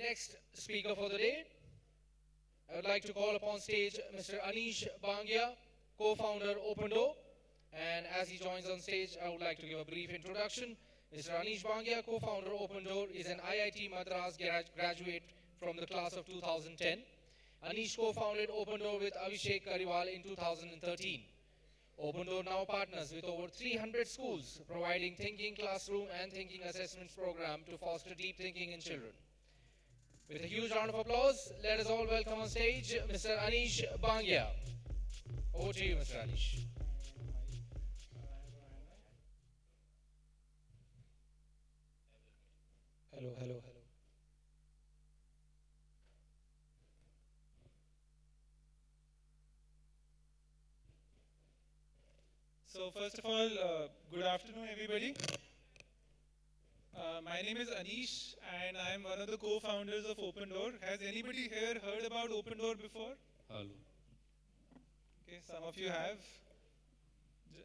next speaker for the day, I would like to call upon stage Mr. Aneesh Bangia, co-founder OpenDoor. And as he joins on stage, I would like to give a brief introduction. Mr. Aneesh Bangia, co-founder OpenDoor, is an IIT Madras graduate from the class of 2010. Aneesh co-founded OpenDoor with Abhishek Kariwal in 2013. OpenDoor now partners with over 300 schools, providing thinking classroom and thinking assessments program to foster deep thinking in children. With a huge round of applause, let us all welcome on stage Mr. Aneesh Bangia. Over to you, Mr. Aneesh. Hello, hello, hello. So first of all, good afternoon, everybody. My name is Aneesh, and I am one of the co-founders of OpenDoor. Has anybody here heard about OpenDoor before? Hello. Okay, some of you have.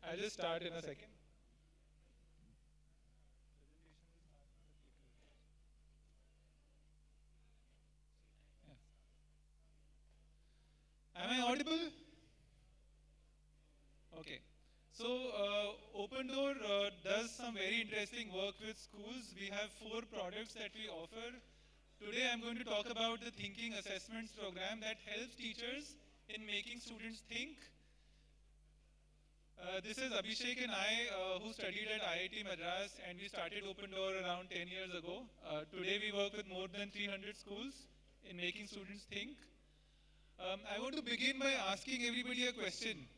I'll just start in a second. Am I audible? Okay. So OpenDoor does some very interesting work with schools. We have 4 products that we offer. Today I'm going to talk about the Thinking Assessments program that helps teachers in making students think. This is Abhishek and I who studied at IIT Madras, and we started OpenDoor around 10 years ago. Today we work with more than 300 schools in making students think. I want to begin by asking everybody a question.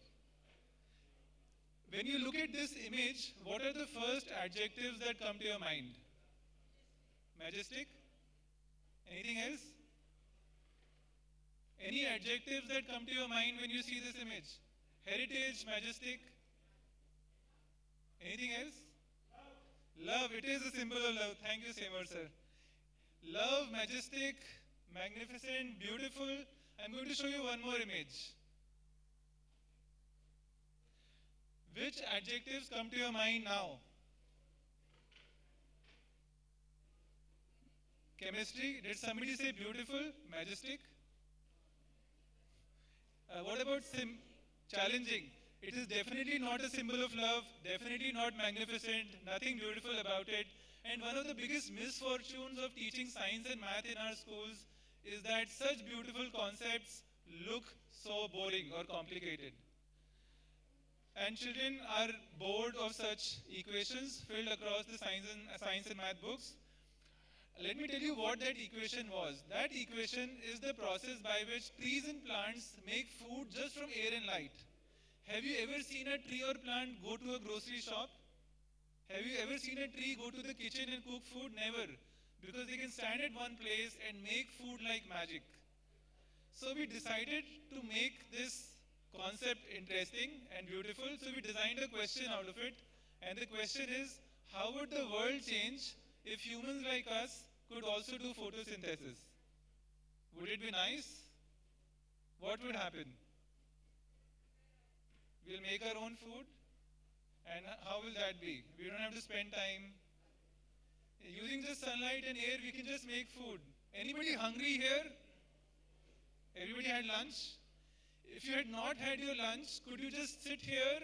When you look at this image, what are the first adjectives that come to your mind? Majestic? Anything else? Any adjectives that come to your mind when you see this image? Heritage, majestic? Anything else? Love. It is a symbol of love. Thank you, Seymour sir. Love, majestic, magnificent, beautiful. I'm going to show you one more image. Which adjectives come to your mind now? Chemistry. Did somebody say beautiful, majestic? What about challenging? It is definitely not a symbol of love, definitely not magnificent, nothing beautiful about it. And one of the biggest misfortunes of teaching science and math in our schools is that such beautiful concepts look so boring or complicated. And children are bored of such equations filled across the science and math books. Let me tell you what that equation was. That equation is the process by which trees and plants make food just from air and light. Have you ever seen a tree or plant go to a grocery shop? Have you ever seen a tree go to the kitchen and cook food? Never. Because they can stand at one place and make food like magic. So we decided to make this concept interesting and beautiful. So we designed a question out of it. And the question is, how would the world change if humans like us could also do photosynthesis? Would it be nice? What would happen? We'll make our own food. And how will that be? We don't have to spend time. Using just sunlight and air, we can just make food. Anybody hungry here? Everybody had lunch? If you had not had your lunch, could you just sit here,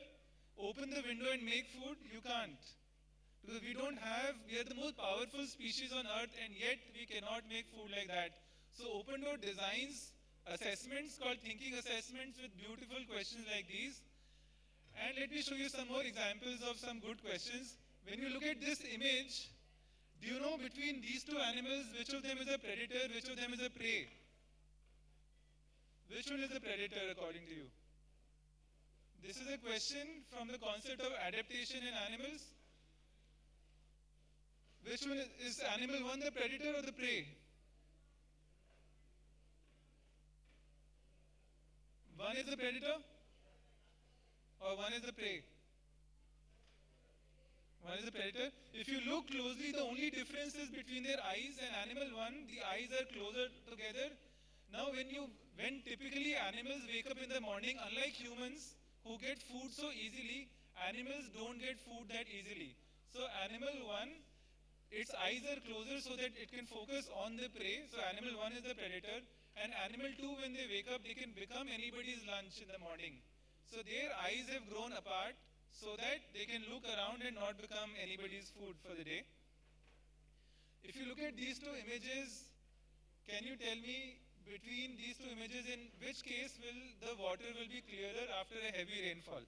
open the window and make food? You can't. Because we are the most powerful species on earth, and yet we cannot make food like that. So OpenDoor designs assessments called thinking assessments with beautiful questions like these. And let me show you some more examples of some good questions. When you look at this image, do you know between these two animals, which of them is a predator, which of them is a prey? Which one is the predator according to you? This is a question from the concept of adaptation in animals. Which one is animal 1 the predator or the prey? One is the predator or one is the prey? One is the predator. If you look closely, the only difference is between their eyes and animal 1, the eyes are closer together. Now when typically animals wake up in the morning, unlike humans who get food so easily, animals don't get food that easily. So animal 1 its eyes are closer so that it can focus on the prey. So animal 1 is the predator, and animal 2, when they wake up, they can become anybody's lunch in the morning. So their eyes have grown apart so that they can look around and not become anybody's food for the day. If you look at these two images, can you tell me between these two images in which case will the water will be clearer after a heavy rainfall?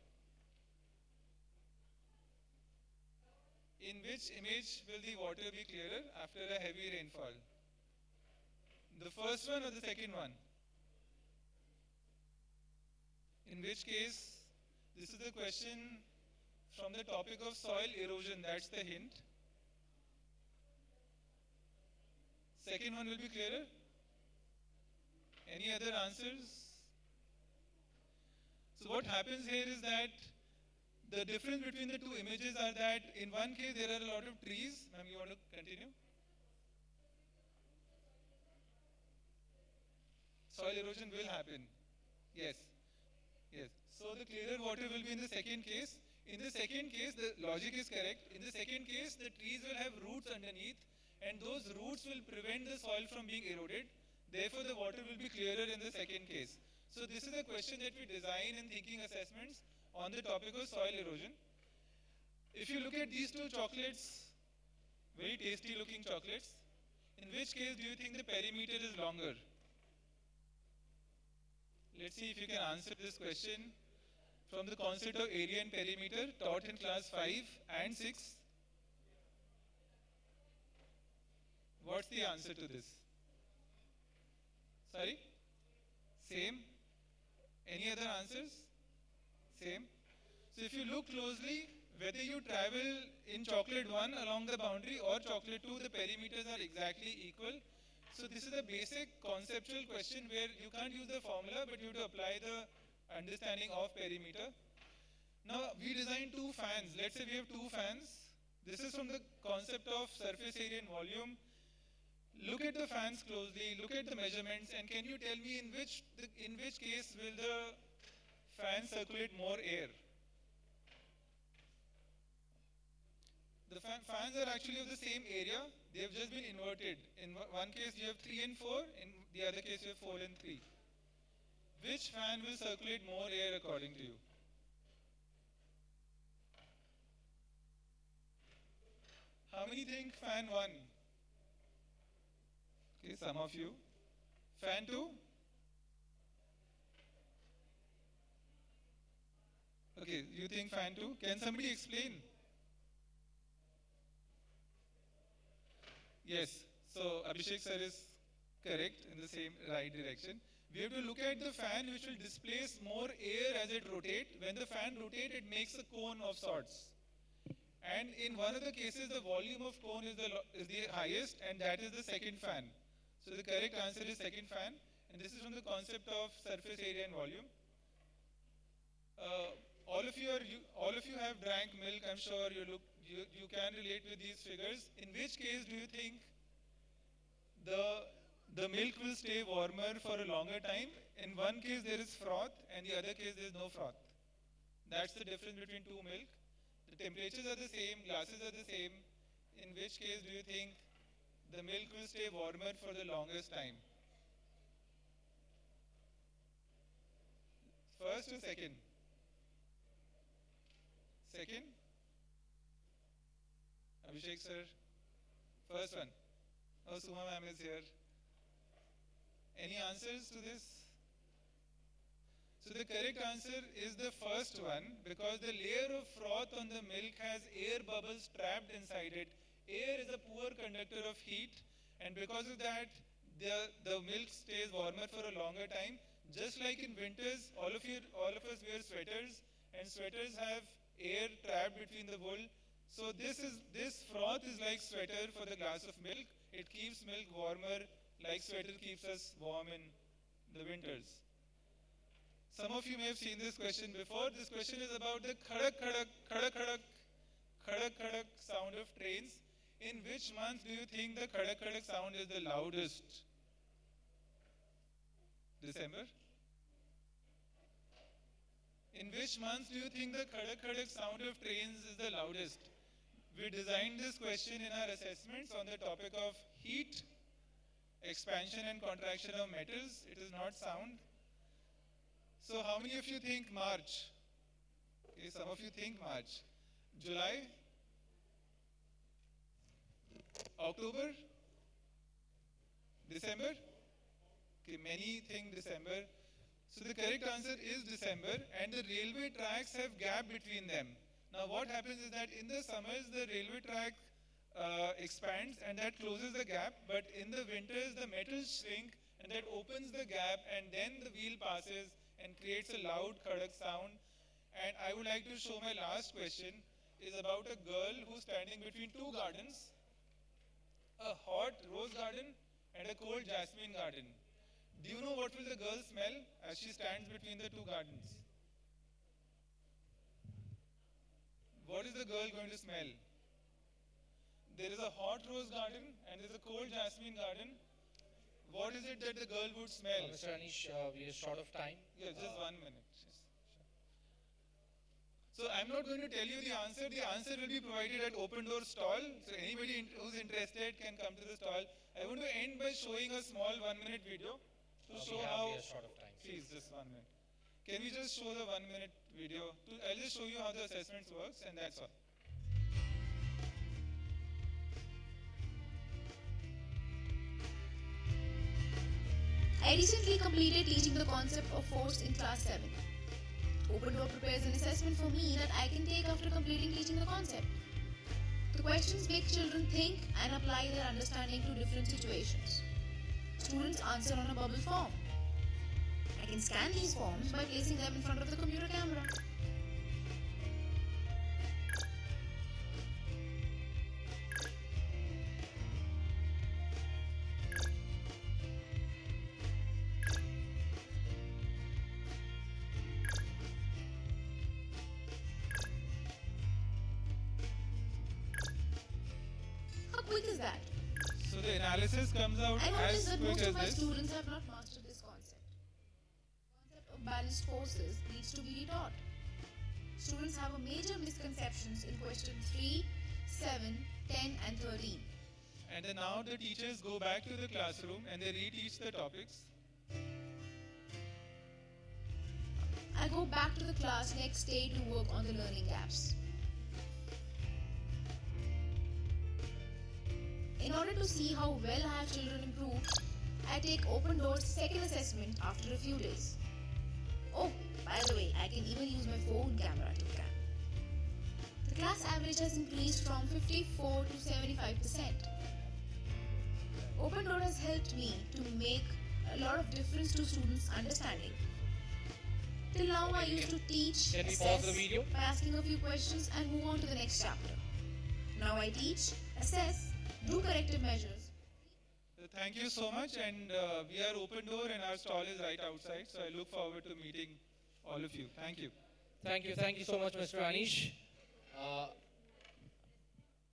In which image will the water be clearer after a heavy rainfall? The first one or the second one? In which case, this is the question from the topic of soil erosion, that's the hint. Second one will be clearer? Any other answers? So what happens here is that the difference between the two images are that in one case there are a lot of trees. Ma'am, you want to continue? Soil erosion will happen. Yes. Yes. So the clearer water will be in the second case. In the second case, the logic is correct. In the second case, the trees will have roots underneath, and those roots will prevent the soil from being eroded. Therefore, the water will be clearer in the second case. So this is a question that we design in thinking assessments on the topic of soil erosion. If you look at these two chocolates, very tasty looking chocolates, in which case do you think the perimeter is longer? Let's see if you can answer this question from the concept of area and perimeter taught in class 5 and 6. What's the answer to this? Sorry? Same? Any other answers? Same? So if you look closely, whether you travel in chocolate 1 along the boundary or chocolate 2, the perimeters are exactly equal. So this is a basic conceptual question where you can't use the formula, but you have to apply the understanding of perimeter. Now we designed two fans. Let's say we have two fans. This is from the concept of surface area and volume. Look at the fans closely, look at the measurements, and can you tell me in which case will the fan circulate more air? The fans are actually of the same area, they have just been inverted. In one case you have 3 and 4, in the other case you have 4 and 3. Which fan will circulate more air according to you? How many think fan 1? Okay, some of you. Fan 2? Okay, you think fan 2? Can somebody explain? Yes, so Abhishek sir is correct in the same right direction. We have to look at the fan which will displace more air as it rotates. When the fan rotates, it makes a cone of sorts. And in one of the cases, the volume of cone is the highest, and that is the second fan. So the correct answer is second fan, and this is from the concept of surface area and volume. All of you have drank milk. I'm sure you can relate with these figures. In which case do you think the milk will stay warmer for a longer time? In one case there is froth, and the other case there is no froth. That's the difference between two milk. The temperatures are the same, glasses are the same. In which case do you think the milk will stay warmer for the longest time? First or second? Second? Abhishek sir? First one. Oh, Suma ma'am is here. Any answers to this? So the correct answer is the first one, because the layer of froth on the milk has air bubbles trapped inside it. Air is a poor conductor of heat, and because of that, the milk stays warmer for a longer time. Just like in winters, all of us wear sweaters, and sweaters have air trapped between the wool. So this froth is like sweater for the glass of milk. It keeps milk warmer, like sweater keeps us warm in the winters. Some of you may have seen this question before. This question is about the khadak khadak khadak khadak khadak khadak sound of trains. In which month do you think the khadak khadak sound is the loudest? December? In which month do you think the khadak khadak sound of trains is the loudest? We designed this question in our assessments on the topic of heat, expansion and contraction of metals. It is not sound. So how many of you think March? Okay, some of you think March. July? October? December? Okay, many think December. So the correct answer is December, and the railway tracks have gap between them. Now what happens is that in the summers the railway track expands and that closes the gap, but in the winters the metals shrink and that opens the gap, and then the wheel passes and creates a loud khadak sound. And I would like to show my last question is about a girl who's standing between two gardens, a hot rose garden and a cold jasmine garden. Do you know what will the girl smell as she stands between the two gardens? What is the girl going to smell? There is a hot rose garden and there is a cold jasmine garden. What is it that the girl would smell? Mr. Aneesh, we are short of time. Yeah, just 1 minute. So I'm not going to tell you the answer. The answer will be provided at OpenDoor stall. So anybody who's interested can come to the stall. I want to end by showing a small 1-minute video to show how. We are short of time. Please, just 1 minute. Can we just show the 1-minute video? I'll just show you how the assessments works, and that's all. I recently completed teaching the concept of force in class 7. OpenDoor prepares an assessment for me that I can take after completing teaching the concept. The questions make children think and apply their understanding to different situations. Students answer on a bubble form. I can scan these forms by placing them in front of the computer camera. How quick is that? So the analysis comes out I noticed as that quick most as of my this. students have not mastered this concept. The concept of balanced forces needs to be retaught. Students have a major misconceptions in question 3, 7, 10 and 13. And then now the teachers go back to the classroom and they reteach the topics. I go back to the class next day to work on the learning gaps. In order to see how well I have children improve, I take OpenDoor's second assessment after a few days. Oh, by the way, I can even use my phone camera to scan. The class average has increased from 54 to 75%. OpenDoor has helped me to make a lot of difference to students' understanding. Till now, I used to teach, Can we assess pause the video? by asking a few questions and move on to the next chapter. Now I teach, assess, do corrective measures. Thank you so much, and we are OpenDoor and our stall is right outside, so I look forward to meeting all of you. Thank you. Thank you so much, Mr. Aneesh.